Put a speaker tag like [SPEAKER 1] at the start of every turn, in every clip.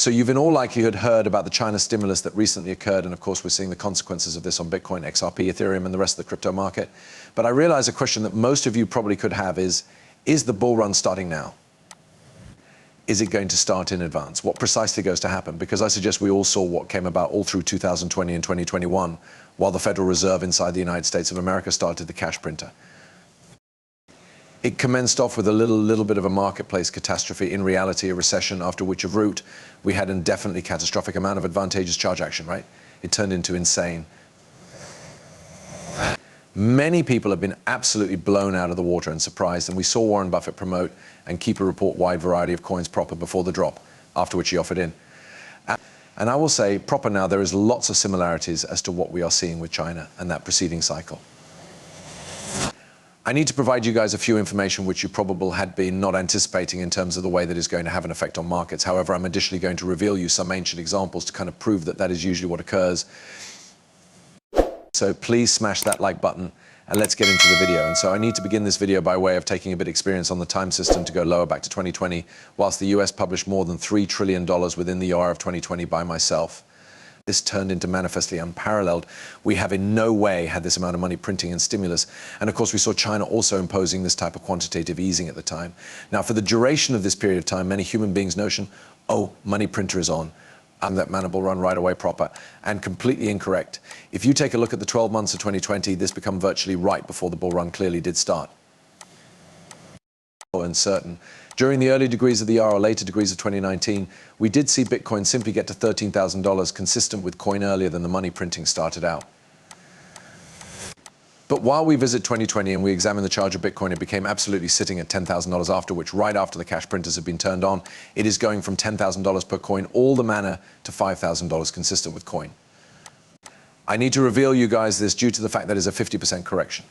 [SPEAKER 1] So you've in all likelihood heard about the China stimulus that recently occurred, and of course we're seeing the consequences of this on Bitcoin, XRP, Ethereum, and the rest of the crypto market. But I realize a question that most of you probably could have is the bull run starting now? Is it going to start in advance? What precisely goes to happen? Because I suggest we all saw what came about all through 2020 and 2021, while the Federal Reserve inside the United States of America started the cash printer. It commenced off with a little bit of a marketplace catastrophe, in reality a recession, after which of root we had an indefinitely catastrophic amount of advantageous charge action, right? It turned into insane. Many people have been absolutely blown out of the water and surprised, and we saw Warren Buffett promote and keep a report wide variety of coins proper before the drop, after which he offered in. And I will say, proper now, there is lots of similarities as to what we are seeing with China and that preceding cycle. I need to provide you guys a few information which you probably had been not anticipating in terms of the way that is going to have an effect on markets. However, I'm additionally going to reveal you some ancient examples to kind of prove that that is usually what occurs. So please smash that like button and let's get into the video. And so I need to begin this video by way of taking a bit of experience on the time system to go lower back to 2020, whilst the US published more than $3 trillion within the year of 2020 by myself. This turned into manifestly unparalleled. We have in no way had this amount of money printing and stimulus. And of course, we saw China also imposing this type of quantitative easing at the time. Now, for the duration of this period of time, many human beings' notion, oh, money printer is on, and that man will run right away proper, and completely incorrect. If you take a look at the 12 months of 2020, this became virtually right before the bull run clearly did start. Uncertain. During the early degrees of the year or later degrees of 2019, we did see Bitcoin simply get to $13,000, consistent with coin earlier than the money printing started out. But while we visit 2020 and we examine the charge of Bitcoin, it became absolutely sitting at $10,000, after which, right after the cash printers have been turned on, it is going from $10,000 per coin, all the manner, to $5,000 consistent with coin. I need to reveal you guys this due to the fact that it is a 50% correction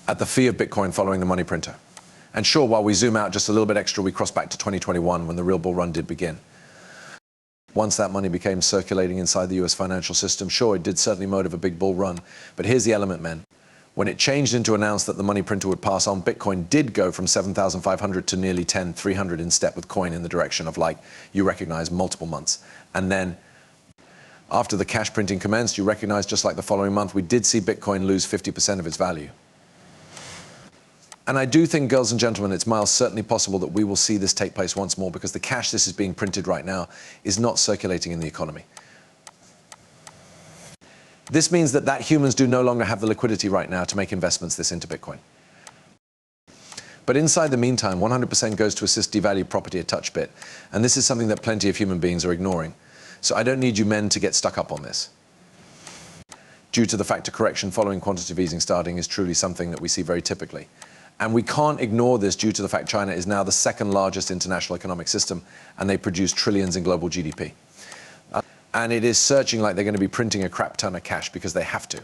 [SPEAKER 1] at the fee of Bitcoin following the money printer. And sure, while we zoom out just a little bit extra, we cross back to 2021 when the real bull run did begin. Once that money became circulating inside the US financial system, sure, it did certainly motive a big bull run. But here's the element, men. When it changed into announce that the money printer would pass on, Bitcoin did go from 7,500 to nearly 10,300 in step with coin, in the direction of, like, you recognize, multiple months. And then after the cash printing commenced, you recognize, just like the following month, we did see Bitcoin lose 50% of its value. And I do think, girls and gentlemen, it's miles certainly possible that we will see this take place once more, because the cash this is being printed right now is not circulating in the economy. This means that humans do no longer have the liquidity right now to make investments this into Bitcoin. But inside the meantime, 100% goes to assist devalued property a touch bit. And this is something that plenty of human beings are ignoring. So I don't need you men to get stuck up on this. Due to the fact a correction following quantitative easing starting is truly something that we see very typically. And we can't ignore this due to the fact China is now the second largest international economic system, and they produce trillions in global GDP. And it is searching like they're going to be printing a crap ton of cash because they have to.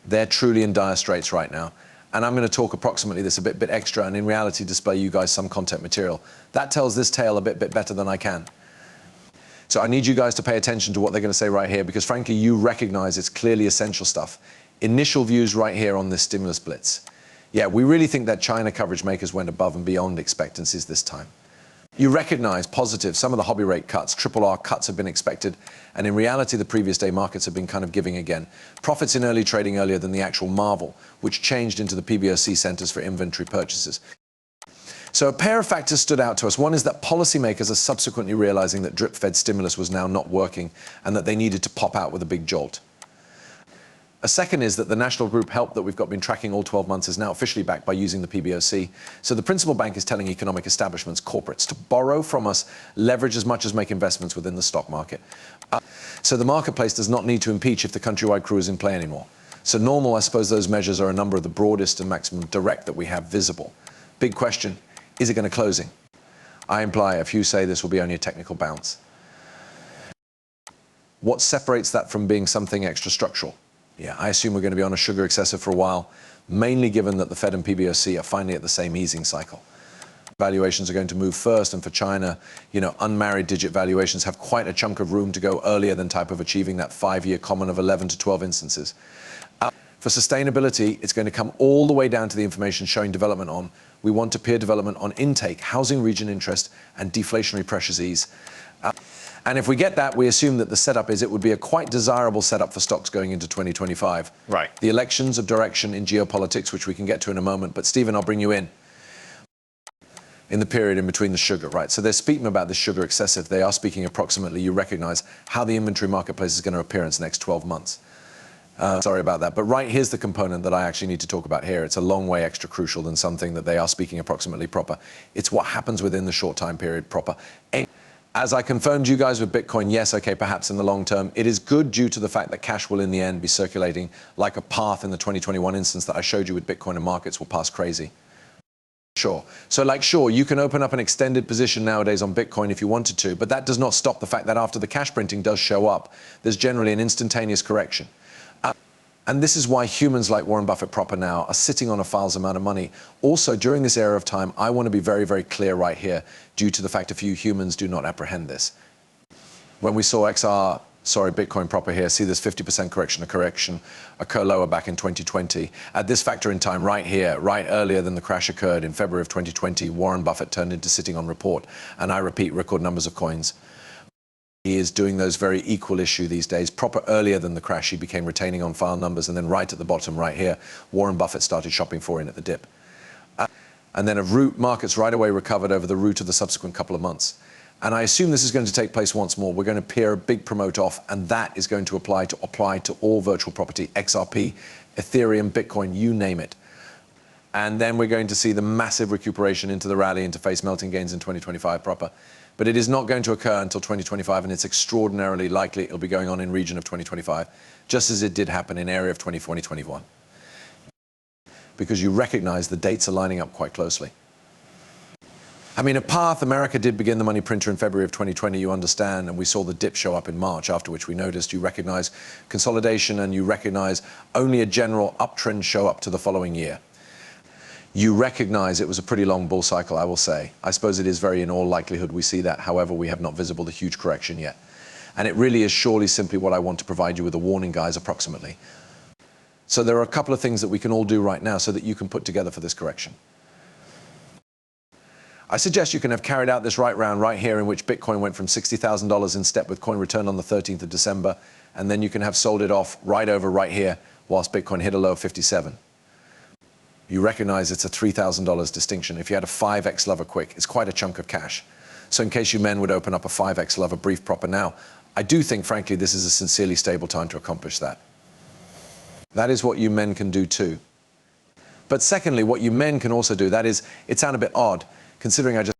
[SPEAKER 1] They're truly in dire straits right now. And I'm going to talk approximately this a bit extra, and in reality display you guys some content material. That tells this tale a bit better than I can. So I need you guys to pay attention to what they're going to say right here, because frankly you recognize it's clearly essential stuff. Initial views right here on this stimulus blitz. Yeah, we really think that China coverage makers went above and beyond expectancies this time. You recognize positive, some of the hobby rate cuts, triple R cuts have been expected, and in reality the previous day markets have been kind of giving again. Profits in early trading earlier than the actual marvel, which changed into the PBOC centers for inventory purchases. So a pair of factors stood out to us. One is that policymakers are subsequently realizing that drip-fed stimulus was now not working and that they needed to pop out with a big jolt. A second is that the national group help that we've been tracking all 12 months is now officially backed by using the PBOC. So the principal bank is telling economic establishments, corporates, to borrow from us, leverage as much as make investments within the stock market. So the marketplace does not need to impeach if the countrywide crew is in play anymore. So normal, I suppose those measures are a number of the broadest and maximum direct that we have visible. Big question, is it going to closing? I imply a few say this will be only a technical bounce. What separates that from being something extra structural? Yeah, I assume we're going to be on a sugar excessive for a while, mainly given that the Fed and PBOC are finally at the same easing cycle. Valuations are going to move first, and for China, unmarried digit valuations have quite a chunk of room to go earlier than type of achieving that 5-year common of 11 to 12 instances. For sustainability, it's going to come all the way down to the information showing development on. We want to peer development on intake, housing region interest, and deflationary pressures ease. And if we get that, we assume that the setup is it would be a quite desirable setup for stocks going into 2025.
[SPEAKER 2] Right.
[SPEAKER 1] The elections of direction in geopolitics, which we can get to in a moment. But Stephen, I'll bring you in the period in between the sugar, right? So they're speaking about the sugar excessive. They are speaking approximately, you recognize, how the inventory marketplace is going to appear in its next 12 months. Sorry about that. But right, here's the component that I actually need to talk about here. It's a long way extra crucial than something that they are speaking approximately proper. It's what happens within the short time period proper. As I confirmed you guys with Bitcoin, yes, okay, perhaps in the long term, it is good due to the fact that cash will in the end be circulating like a path in the 2021 instance that I showed you with Bitcoin, and markets will pass crazy. Sure. So like, sure, you can open up an extended position nowadays on Bitcoin if you wanted to, but that does not stop the fact that after the cash printing does show up, there's generally an instantaneous correction. And this is why humans like Warren Buffett proper now are sitting on a files amount of money. Also, during this era of time, I want to be very, very clear right here, due to the fact a few humans do not apprehend this. When we saw Bitcoin proper here, see this 50% correction occur lower back in 2020. At this factor in time right here, right earlier than the crash occurred in February of 2020, Warren Buffett turned into sitting on report. And I repeat, record numbers of coins. He is doing those very equal issue these days. Proper earlier than the crash, he became retaining on file numbers, and then right at the bottom right here, Warren Buffett started shopping for in at the dip. And then markets right away recovered over the root of the subsequent couple of months. And I assume this is going to take place once more. We're going to peer a big promote off, and that is going to apply to all virtual property, XRP, Ethereum, Bitcoin, you name it. And then we're going to see the massive recuperation into the rally and to face melting gains in 2025 proper. But it is not going to occur until 2025, and it's extraordinarily likely it'll be going on in region of 2025, just as it did happen in area of 2020-21. Because you recognize the dates are lining up quite closely. I mean, a path, America did begin the money printer in February of 2020, you understand, and we saw the dip show up in March, after which we noticed you recognize consolidation, and you recognize only a general uptrend show up to the following year. You recognize it was a pretty long bull cycle, I will say. I suppose it is very in all likelihood we see that. However, we have not visible the huge correction yet. And it really is surely simply what I want to provide you with a warning, guys, approximately. So there are a couple of things that we can all do right now so that you can put together for this correction. I suggest you can have carried out this right round right here, in which Bitcoin went from $60,000 in step with coin return on the 13th of December, and then you can have sold it off right over right here whilst Bitcoin hit a low of 57. You recognize it's a $3,000 distinction. If you had a 5x lover quick, it's quite a chunk of cash. So in case you men would open up a 5x lover brief proper now, I do think, frankly, this is a sincerely stable time to accomplish that. That is what you men can do too. But secondly, what you men can also do, that is, it sounds a bit odd, considering I just